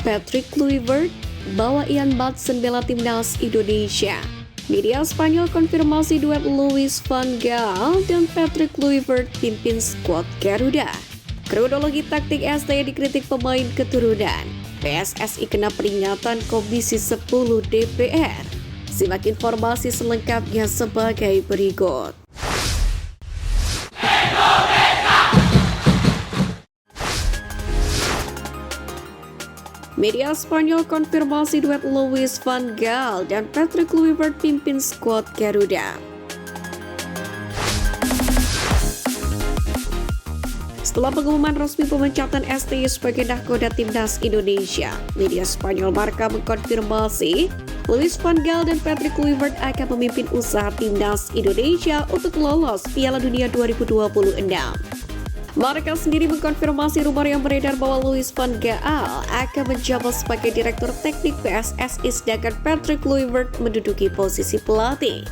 Patrick Kluivert bawa Ian Maatsen bela timnas Indonesia. Media Spanyol konfirmasi duet Louis van Gaal dan Patrick Kluivert pimpin skuad Garuda. Kronologi taktik STY dikritik pemain keturunan. PSSI kena peringatan Komisi 10 DPR. Simak informasi selengkapnya sebagai berikut. Media Spanyol konfirmasi duet Louis van Gaal dan Patrick Kluivert pimpin skuad Garuda. Setelah pengumuman resmi pemecatan STY sebagai nahkoda timnas Indonesia, media Spanyol Marca mengkonfirmasi Louis van Gaal dan Patrick Kluivert akan memimpin usaha timnas Indonesia untuk lolos Piala Dunia 2026. Marca sendiri mengkonfirmasi rumor yang beredar bahwa Louis van Gaal akan menjabat sebagai direktur teknik PSSI sedangkan Patrick Kluivert menduduki posisi pelatih.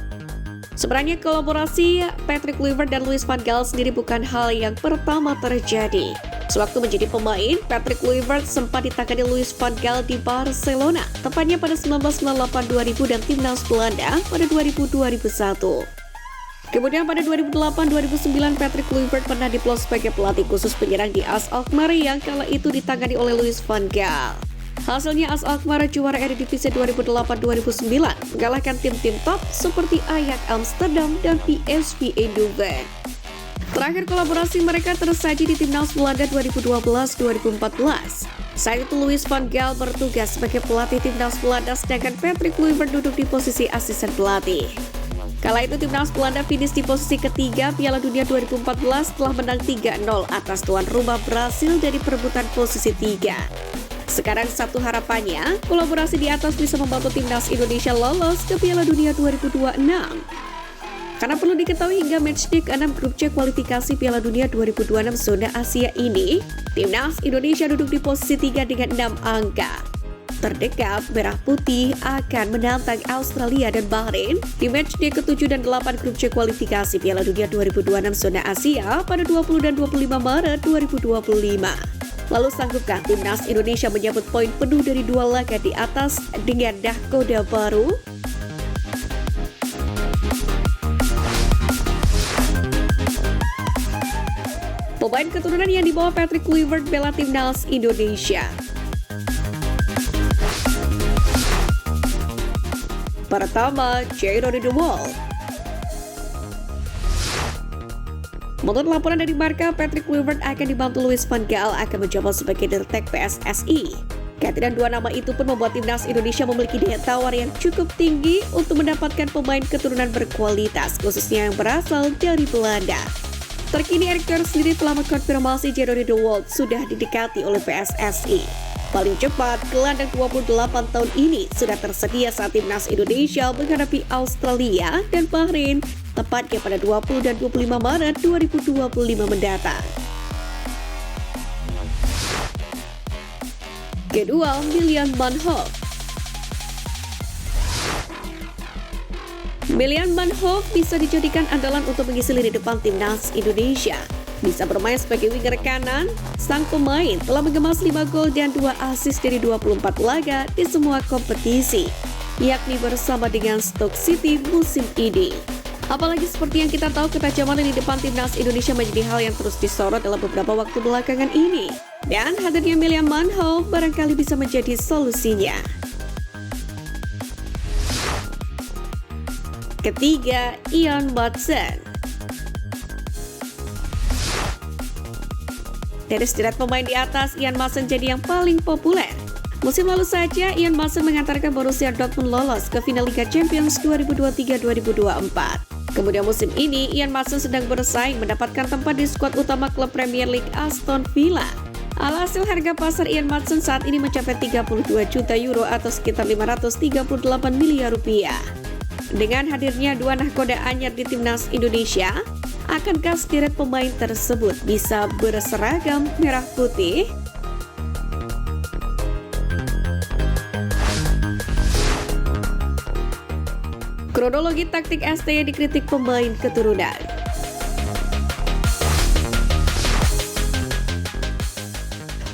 Sebenarnya kolaborasi Patrick Kluivert dan Louis van Gaal sendiri bukan hal yang pertama terjadi. Sewaktu menjadi pemain, Patrick Kluivert sempat ditangani Louis van Gaal di Barcelona, tepatnya pada 1998-2000 dan timnas Belanda pada 2000-2001. Kemudian pada 2008-2009 Patrick Kluivert pernah diplot sebagai pelatih khusus penyerang di AS Alkmaar yang kala itu ditangani oleh Louis van Gaal. Hasilnya AS Alkmaar juara Eredivisie 2008-2009 mengalahkan tim-tim top seperti Ajax Amsterdam dan PSV Eindhoven. Terakhir kolaborasi mereka tersaji di timnas Belanda 2012-2014. Saat itu Louis van Gaal bertugas sebagai pelatih timnas Belanda sedangkan Patrick Kluivert duduk di posisi asisten pelatih. Kala itu timnas Belanda finish di posisi ketiga Piala Dunia 2014 setelah menang 3-0 atas tuan rumah Brasil dari perebutan posisi 3. Sekarang satu harapannya, kolaborasi di atas bisa membantu timnas Indonesia lolos ke Piala Dunia 2026. Karena perlu diketahui hingga matchday ke-6 grup C kualifikasi Piala Dunia 2026 zona Asia ini, timnas Indonesia duduk di posisi 3 dengan 6 angka. Terdekat, Merah Putih akan menantang Australia dan Bahrain di matchday ke-7 dan 8 grup C kualifikasi Piala Dunia 2026 zona Asia pada 20 dan 25 Maret 2025. Lalu sanggupkah timnas Indonesia menyambut poin penuh dari dua laga di atas dengan nahkoda baru? Pemain keturunan yang dibawa Patrick Kluivert bela timnas Indonesia. Pertama, Jerry De Wolf. Menurut laporan dari Marca, Patrick Kluivert akan dibantu Louis van Gaal akan menjabat sebagai direktur PSSI. Kehadiran dua nama itu pun membuat timnas Indonesia memiliki daya tawar yang cukup tinggi untuk mendapatkan pemain keturunan berkualitas, khususnya yang berasal dari Belanda. Terkini Eric Ter sendiri telah mengkonfirmasi Jerry De Wolf sudah didekati oleh PSSI. Paling cepat, gelandang 28 tahun ini sudah tersedia saat timnas Indonesia menghadapi Australia dan Bahrain tepatnya pada 20 dan 25 Maret 2025 mendatang. Kedua, Milan van Hoof. Milan van Hoof bisa dijadikan andalan untuk mengisi lini depan timnas Indonesia. Bisa bermain sebagai winger kanan, sang pemain telah mengemas 5 gol dan 2 assist dari 24 laga di semua kompetisi, yakni bersama dengan Stoke City musim ini. Apalagi seperti yang kita tahu, ketajaman lini depan timnas Indonesia menjadi hal yang terus disorot dalam beberapa waktu belakangan ini. Dan hadirnya Milan van Hoof barangkali bisa menjadi solusinya. Ketiga, Ian Maatsen. Dari sederet pemain di atas, Ian Maatsen jadi yang paling populer. Musim lalu saja, Ian Maatsen mengantarkan Borussia Dortmund lolos ke final Liga Champions 2023-2024. Kemudian musim ini, Ian Maatsen sedang bersaing mendapatkan tempat di skuad utama klub Premier League Aston Villa. Alhasil harga pasar Ian Maatsen saat ini mencapai 32 juta euro atau sekitar 538 miliar rupiah. Dengan hadirnya dua nahkoda anyar di timnas Indonesia, akankah sederet pemain tersebut bisa berseragam merah putih? Kronologi taktik STY dikritik pemain keturunan.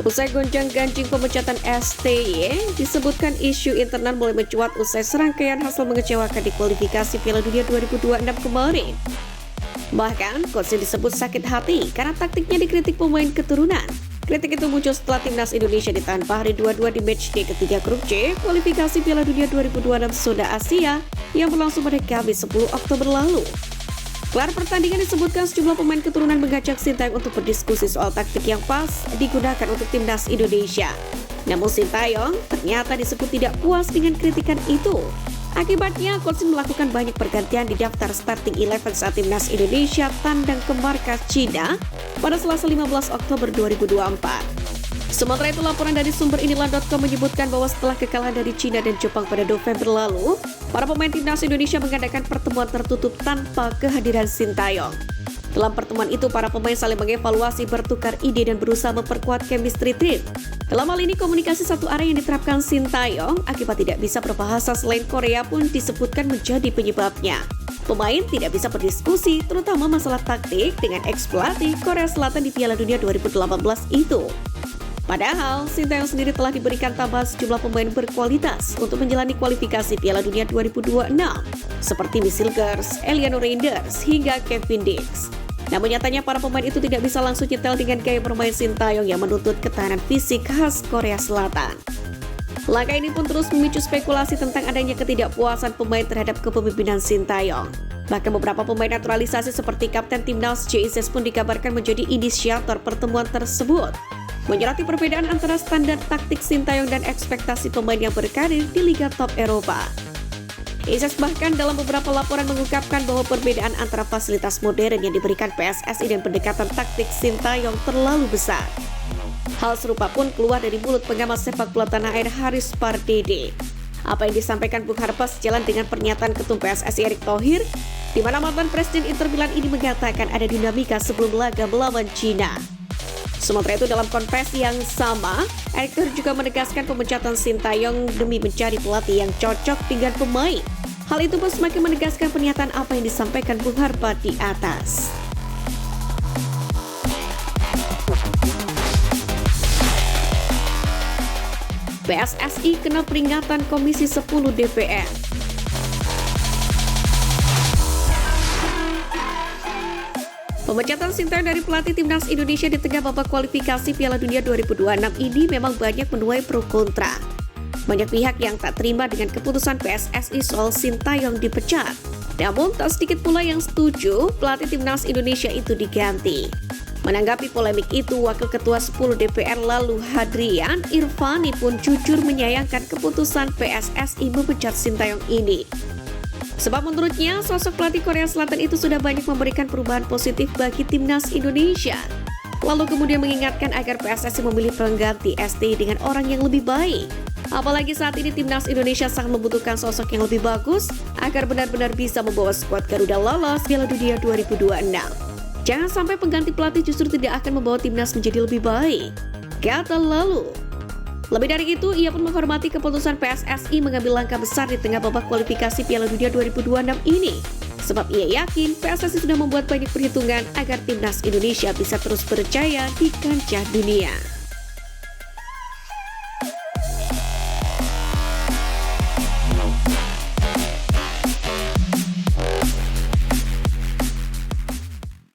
Usai gonjang-ganjing pemecatan STY, disebutkan isu internal mulai mencuat usai serangkaian hasil mengecewakan di kualifikasi Piala Dunia 2026 kemarin. Bahkan, coach disebut sakit hati karena taktiknya dikritik pemain keturunan. Kritik itu muncul setelah timnas Indonesia ditahan Bahrain 2-2 di matchday ketiga grup C kualifikasi Piala Dunia 2026 Zona Asia yang berlangsung pada Kamis 10 Oktober lalu. Kelar pertandingan disebutkan sejumlah pemain keturunan mengajak Sintayong untuk berdiskusi soal taktik yang pas digunakan untuk timnas Indonesia. Namun Sintayong ternyata disebut tidak puas dengan kritikan itu. Akibatnya, coach melakukan banyak pergantian di daftar starting 11 saat timnas Indonesia tandang ke markas Cina pada Selasa 15 Oktober 2024. Sementara itu, laporan dari sumber inilah.com menyebutkan bahwa setelah kekalahan dari Cina dan Jepang pada November lalu, para pemain timnas Indonesia mengadakan pertemuan tertutup tanpa kehadiran Sintayong. Dalam pertemuan itu, para pemain saling mengevaluasi, bertukar ide dan berusaha memperkuat chemistry tim. Dalam hal ini, komunikasi satu arah yang diterapkan Sintayong akibat tidak bisa berbahasa selain Korea pun disebutkan menjadi penyebabnya. Pemain tidak bisa berdiskusi, terutama masalah taktik dengan ex-pelatih Korea Selatan di Piala Dunia 2018 itu. Padahal, Sintayong sendiri telah diberikan tambahan sejumlah pemain berkualitas untuk menjalani kualifikasi Piala Dunia 2026, seperti Misil Gers, Eliano Reinders, hingga Kevin Dix. Namun nyatanya para pemain itu tidak bisa langsung nyetel dengan gaya bermain Sintayong yang menuntut ketahanan fisik khas Korea Selatan. Langkah ini pun terus memicu spekulasi tentang adanya ketidakpuasan pemain terhadap kepemimpinan Sintayong. Bahkan beberapa pemain naturalisasi seperti Kapten Timnas JICES pun dikabarkan menjadi inisiator pertemuan tersebut, menyoroti perbedaan antara standar taktik Sintayong dan ekspektasi pemain yang berkarir di Liga Top Eropa. Ises bahkan dalam beberapa laporan mengungkapkan bahwa perbedaan antara fasilitas modern yang diberikan PSSI dan pendekatan taktik Sintayong terlalu besar. Hal serupa pun keluar dari mulut pengamat sepak bola tanah air Haris Pardede. Apa yang disampaikan Bung Harpas sejalan dengan pernyataan Ketum PSSI Erick Thohir, di mana mantan Presiden Inter Milan ini mengatakan ada dinamika sebelum laga melawan Cina. Sementara itu dalam konferensi yang sama, Erick Thohir juga menegaskan pemecatan Sintayong demi mencari pelatih yang cocok dengan pemain. Hal itu pun semakin menegaskan pernyataan apa yang disampaikan Bung Harpa di atas. PSSI kena peringatan Komisi 10 DPR. Pemecatan Sintayong dari pelatih timnas Indonesia di tengah babak kualifikasi Piala Dunia 2026 ini memang banyak menuai pro kontra. Banyak pihak yang tak terima dengan keputusan PSSI soal Sintayong dipecat. Namun tak sedikit pula yang setuju pelatih timnas Indonesia itu diganti. Menanggapi polemik itu, Wakil Ketua 10 DPR lalu Hadrian Irvani pun jujur menyayangkan keputusan PSSI memecat Sintayong ini. Sebab menurutnya, sosok pelatih Korea Selatan itu sudah banyak memberikan perubahan positif bagi timnas Indonesia. Lalu kemudian mengingatkan agar PSSI memilih pengganti STY dengan orang yang lebih baik. Apalagi saat ini timnas Indonesia sangat membutuhkan sosok yang lebih bagus agar benar-benar bisa membawa skuad Garuda lolos Piala Dunia 2026. Jangan sampai pengganti pelatih justru tidak akan membawa timnas menjadi lebih baik, kata lalu. Lebih dari itu, ia pun menghormati keputusan PSSI mengambil langkah besar di tengah babak kualifikasi Piala Dunia 2026 ini. Sebab ia yakin PSSI sudah membuat banyak perhitungan agar timnas Indonesia bisa terus berjaya di kancah dunia.